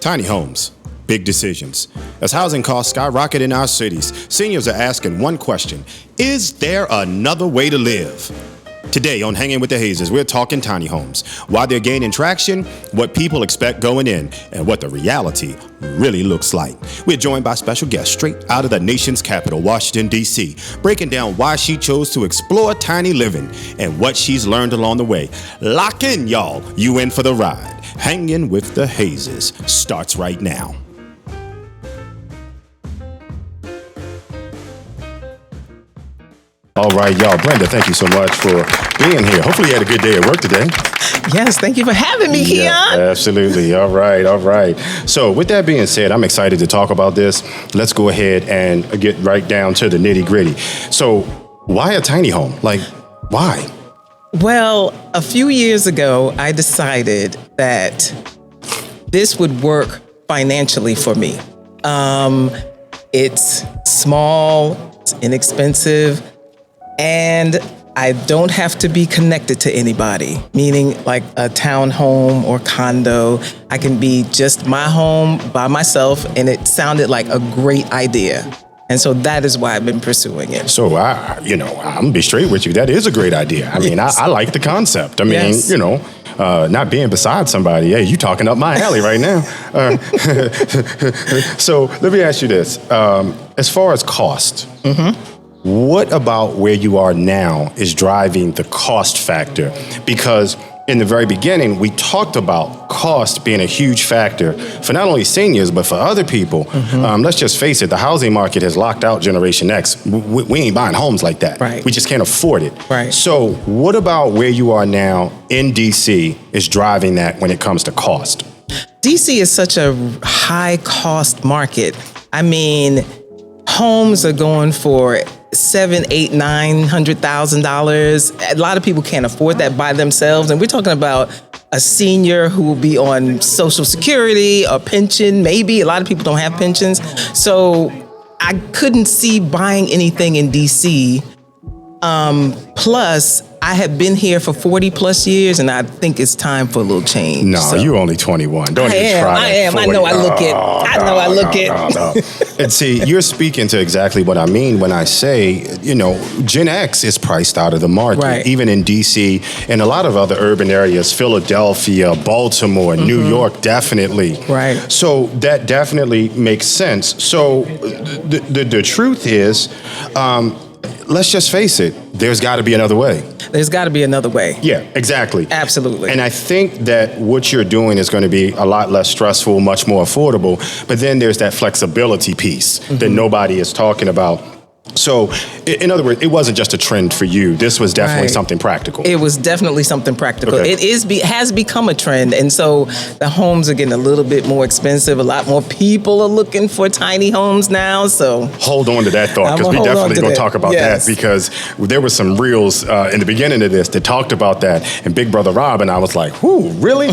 Tiny homes, big decisions. As housing costs skyrocket in our cities, seniors are asking one question: is there another way to live? Today on Hangin With The Hayes, we're talking tiny homes, why they're gaining traction, what people expect going in, and what the reality really looks like. We're joined by special guests straight out of the nation's capital, Washington, D.C., breaking down why she chose to explore tiny living and what she's learned along the way. Lock in, y'all. You in for the ride. Hangin With The Hayes starts right now. All right, y'all. Brenda, thank you so much for being here. Hopefully you had a good day at work today. Yes, thank you for having me, Keon. Yeah, absolutely. All right. So with that being said, I'm excited to talk about this. Let's go ahead and get right down to the nitty gritty. So why a tiny home? Like, why? Well, a few years ago, I decided that this would work financially for me. It's small, it's inexpensive, and I don't have to be connected to anybody, meaning like a townhome or condo. I can be just my home by myself, and it sounded like a great idea. And so that is why I've been pursuing it. So, I'm going to be straight with you. That is a great idea. I mean, yes. I like the concept. I mean, yes. Not being beside somebody. Hey, you talking up my alley right now. So let me ask you this. As far as cost, what about where you are now is driving the cost factor? Because in the very beginning, we talked about cost being a huge factor for not only seniors, but for other people. Let's just face it, the housing market has locked out Generation X. We ain't buying homes like that. Right. We just can't afford it. Right. So what about where you are now in DC is driving that when it comes to cost? DC is such a high cost market. I mean, homes are going for $700,000, $800,000, $900,000. A lot of people can't afford that by themselves. And we're talking about a senior who will be on Social Security or pension. Maybe a lot of people don't have pensions. So I couldn't see buying anything in DC. Plus, I have been here for 40 plus years, and I think it's time for a little change. No, you're only 21. Don't even try that. I am. 40. I know I look it. I look it. And see, you're speaking to exactly what I mean when I say, Gen X is priced out of the market, right. Even in D.C. and a lot of other urban areas, Philadelphia, Baltimore, New York, definitely. Right. So that definitely makes sense. So the truth is, let's just face it, there's got to be another way. There's got to be another way. Yeah, exactly. Absolutely. And I think that what you're doing is going to be a lot less stressful, much more affordable. But then there's that flexibility piece that nobody is talking about. So, in other words, it wasn't just a trend for you. This was definitely something practical. It was definitely something practical. Okay. It has become a trend. And so the homes are getting a little bit more expensive. A lot more people are looking for tiny homes now. So hold on to that thought, because we definitely going to talk about that, because there were some reels in the beginning of this that talked about that. And Big Brother Rob and I was like, whoo, really?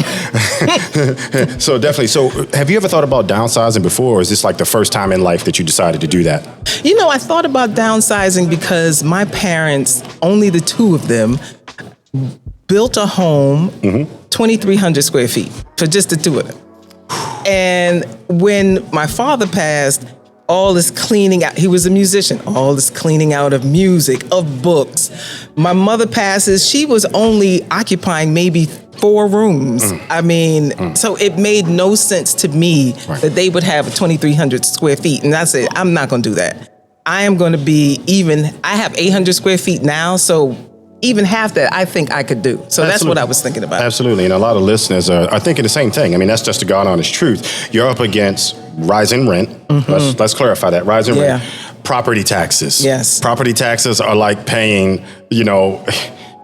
So definitely. So have you ever thought about downsizing before, or is this like the first time in life that you decided to do that? I thought about downsizing because my parents, only the two of them, built a home, 2,300 square feet for just the two of them. And when my father passed, all this cleaning out, he was a musician, all this cleaning out of music, of books. My mother passes, she was only occupying maybe 4 rooms. So it made no sense to me that they would have 2,300 square feet. And I said, I'm not going to do that. I am going to be I have 800 square feet now, so even half that I think I could do. So Absolutely. That's what I was thinking about. Absolutely. And a lot of listeners are thinking the same thing. I mean, that's just the God honest truth. You're up against rising rent. Let's clarify that. Rising rent. Property taxes. Yes. Property taxes are like paying,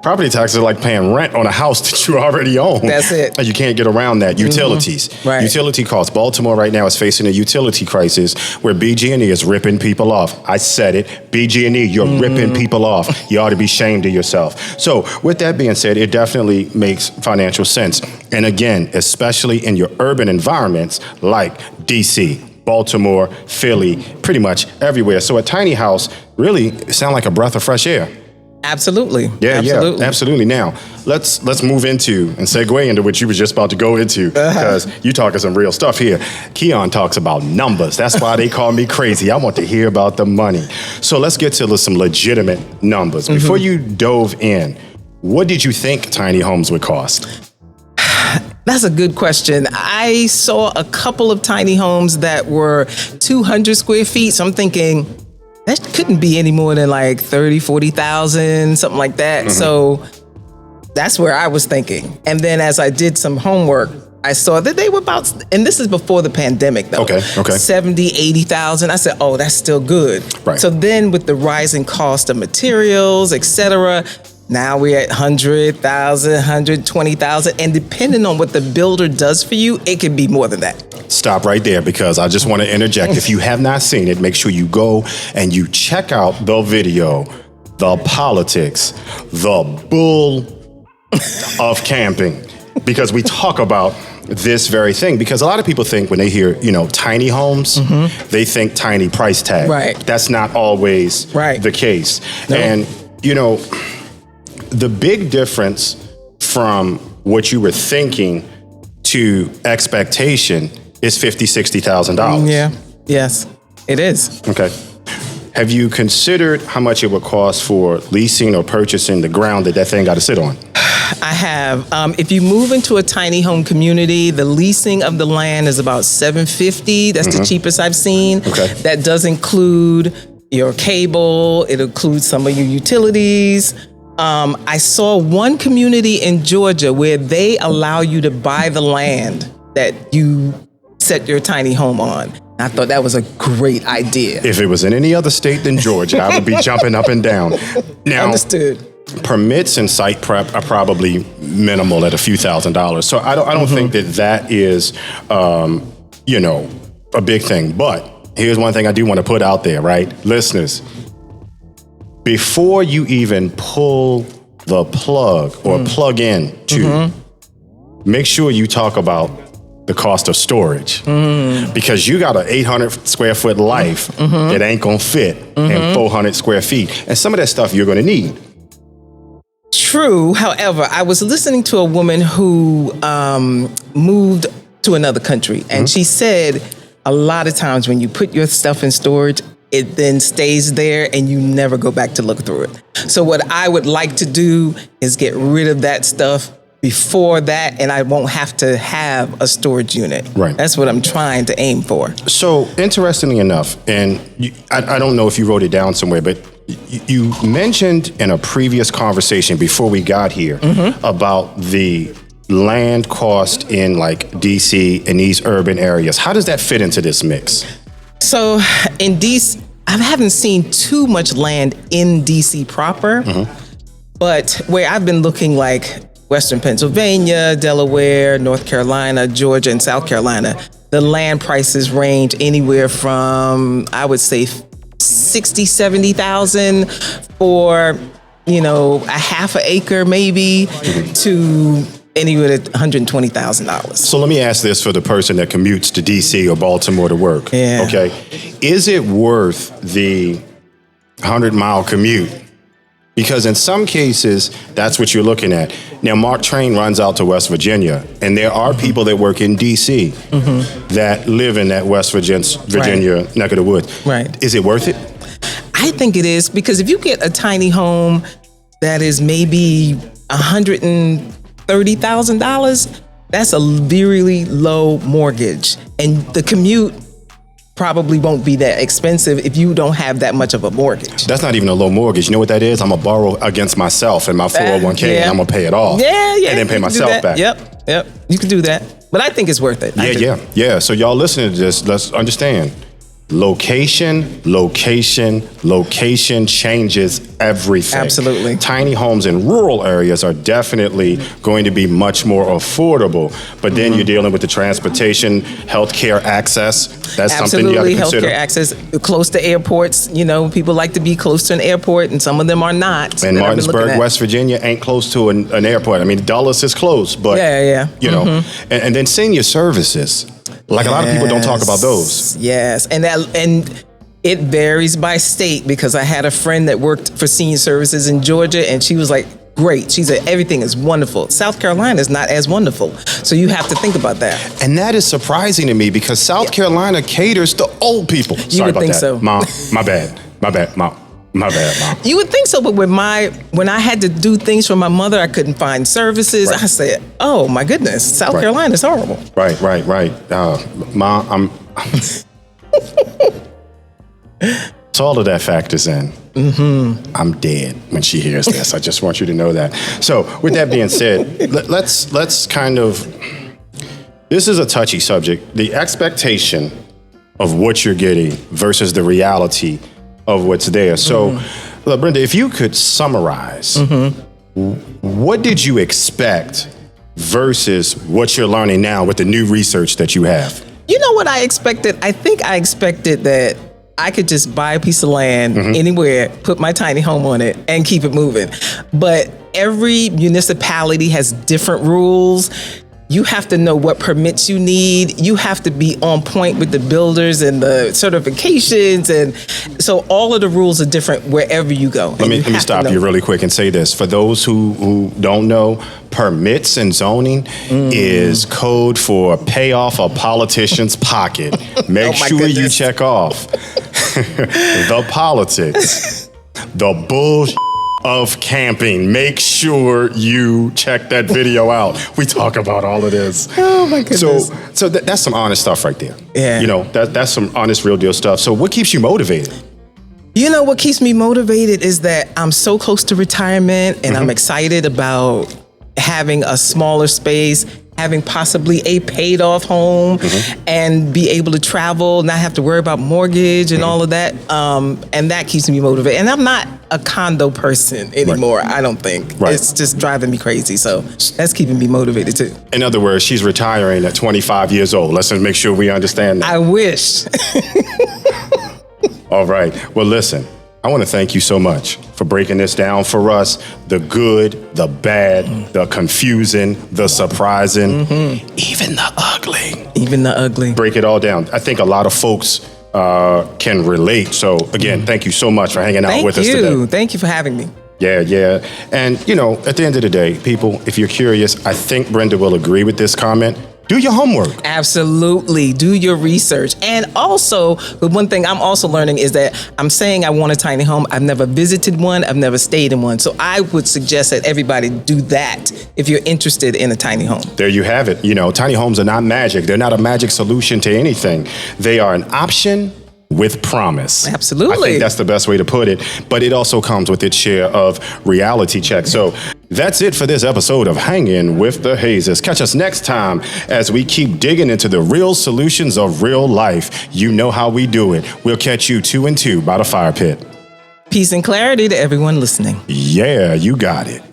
property taxes are like paying rent on a house that you already own. That's it. You can't get around that. Utilities. Right. Utility costs. Baltimore right now is facing a utility crisis where BG&E is ripping people off. I said it. BG&E, you're ripping people off. You ought to be ashamed of yourself. So with that being said, it definitely makes financial sense. And again, especially in your urban environments like DC, Baltimore, Philly, pretty much everywhere. So a tiny house really sounds like a breath of fresh air. Absolutely. Yeah, absolutely. Now, let's move into and segue into what you were just about to go into, because you talking some real stuff here. Keon talks about numbers. That's why they call me crazy. I want to hear about the money. So let's get to some legitimate numbers. Before you dove in, what did you think tiny homes would cost? That's a good question. I saw a couple of tiny homes that were 200 square feet. So I'm thinking, that couldn't be any more than like 30, 40,000, something like that. So that's where I was thinking. And then as I did some homework, I saw that they were about, and this is before the pandemic though. Okay. 70, 80,000. I said, oh, that's still good. Right. So then with the rising cost of materials, et cetera, now we're at 100,000, 120,000. And depending on what the builder does for you, it can be more than that. Stop right there, because I just want to interject. If you have not seen it, make sure you go and you check out the video, The Politics, the Bull of Camping, because we talk about this very thing. Because a lot of people think when they hear, tiny homes, they think tiny price tag. Right. That's not always the case. No. And, the big difference from what you were thinking to expectation is $50,000-$60,000. Yeah. Yes, it is. Okay. Have you considered how much it would cost for leasing or purchasing the ground that thing got to sit on? I have. If you move into a tiny home community, the leasing of the land is about $750. That's the cheapest I've seen. Okay. That does include your cable. It includes some of your utilities. I saw one community in Georgia where they allow you to buy the land that you set your tiny home on. I thought that was a great idea. If it was in any other state than Georgia, I would be jumping up and down. Now, Understood. Permits and site prep are probably minimal at a few $1,000s. So I don't think that is, a big thing. But here's one thing I do want to put out there, right? Listeners, before you even pull the plug or plug in to, make sure you talk about the cost of storage, because you got an 800 square foot life that ain't gonna fit in 400 square feet. And some of that stuff you're gonna need. True. However, I was listening to a woman who moved to another country, and she said a lot of times when you put your stuff in storage, it then stays there and you never go back to look through it. So what I would like to do is get rid of that stuff before that, and I won't have to have a storage unit. Right. That's what I'm trying to aim for. So interestingly enough, and I don't know if you wrote it down somewhere, but you mentioned in a previous conversation before we got here about the land cost in like DC and these urban areas. How does that fit into this mix? So in DC, I haven't seen too much land in DC proper, but where I've been looking, like Western Pennsylvania, Delaware, North Carolina, Georgia, and South Carolina, the land prices range anywhere from, I would say, 60, 70,000 for, a half an acre maybe, to anywhere to $120,000. So let me ask this for the person that commutes to DC or Baltimore to work. Yeah. Okay. Is it worth the 100-mile commute? Because in some cases, that's what you're looking at. Now, Mark Train runs out to West Virginia, and there are people that work in DC that live in that West Virginia neck of the woods. Right. Is it worth it? I think it is, because if you get a tiny home that is maybe $130,000, that's a really low mortgage. And the commute probably won't be that expensive if you don't have that much of a mortgage. That's not even a low mortgage. You know what that is? I'm going to borrow against myself and my 401k, and I'm going to pay it off. Yeah. And then pay myself back. Yep. You can do that. But I think it's worth it. Yeah. So y'all listening to this, let's understand. Location changes everything. Absolutely. Tiny homes in rural areas are definitely going to be much more affordable, but then you're dealing with the transportation, healthcare access. That's something you got to consider. Healthcare access, close to airports. People like to be close to an airport, and some of them are not. And Martinsburg, West Virginia ain't close to an airport. I mean, Dulles is close, but and then senior services. Like a lot of people don't talk about those. Yes, and It varies by state because I had a friend that worked for senior services in Georgia, and she was like, great. She said, everything is wonderful. South Carolina is not as wonderful. So you have to think about that. And that is surprising to me because South Carolina caters to old people. You would think so. Mom, my bad, Mom. My bad, Mom. You would think so, but when I had to do things for my mother, I couldn't find services. Right. I said, oh my goodness, South Carolina is horrible. Right. Mom, so all of that factors in. Mm-hmm. I'm dead when she hears this. I just want you to know that. So with that being said, let's kind of, this is a touchy subject. The expectation of what you're getting versus the reality of what's there. So, Brenda, if you could summarize, what did you expect versus what you're learning now with the new research that you have? You know what I expected? I think I expected that I could just buy a piece of land anywhere, put my tiny home on it, and keep it moving. But every municipality has different rules. You have to know what permits you need. You have to be on point with the builders and the certifications. And so all of the rules are different wherever you go. Let me stop you really quick and say this. For those who don't know, permits and zoning is code for pay off a politician's pocket. Make sure you check off the politics, the bullshit of camping. Make sure you check that video out. We talk about all of this. Oh my goodness. So that's some honest stuff right there. Yeah. You know, that's some honest, real deal stuff. So what keeps you motivated? You know, what keeps me motivated is that I'm so close to retirement and I'm excited about having a smaller space, having possibly a paid off home and be able to travel, not have to worry about mortgage and all of that. And that keeps me motivated. And I'm not a condo person anymore, I don't think. It's just driving me crazy. So that's keeping me motivated too. In other words, she's retiring at 25 years old. Let's just make sure we understand that. I wish. All right. Well, listen, I want to thank you so much for breaking this down for us. The good, the bad, the confusing, the surprising, even the ugly. Even the ugly. Break it all down. I think a lot of folks can relate. So again, thank you so much for hanging out with us today. Thank you for having me. Yeah. And you know, at the end of the day, people, if you're curious, I think Brenda will agree with this comment. Do your homework. Absolutely. Do your research. And also, the one thing I'm also learning is that I'm saying I want a tiny home. I've never visited one. I've never stayed in one. So I would suggest that everybody do that if you're interested in a tiny home. There you have it. You know, tiny homes are not magic. They're not a magic solution to anything. They are an option with promise. Absolutely. I think that's the best way to put it. But it also comes with its share of reality check. So that's it for this episode of Hangin' With The Hayes. Catch us next time as we keep digging into the real solutions of real life. You know how we do it. We'll catch you 2 and 2 by the fire pit. Peace and clarity to everyone listening. Yeah, you got it.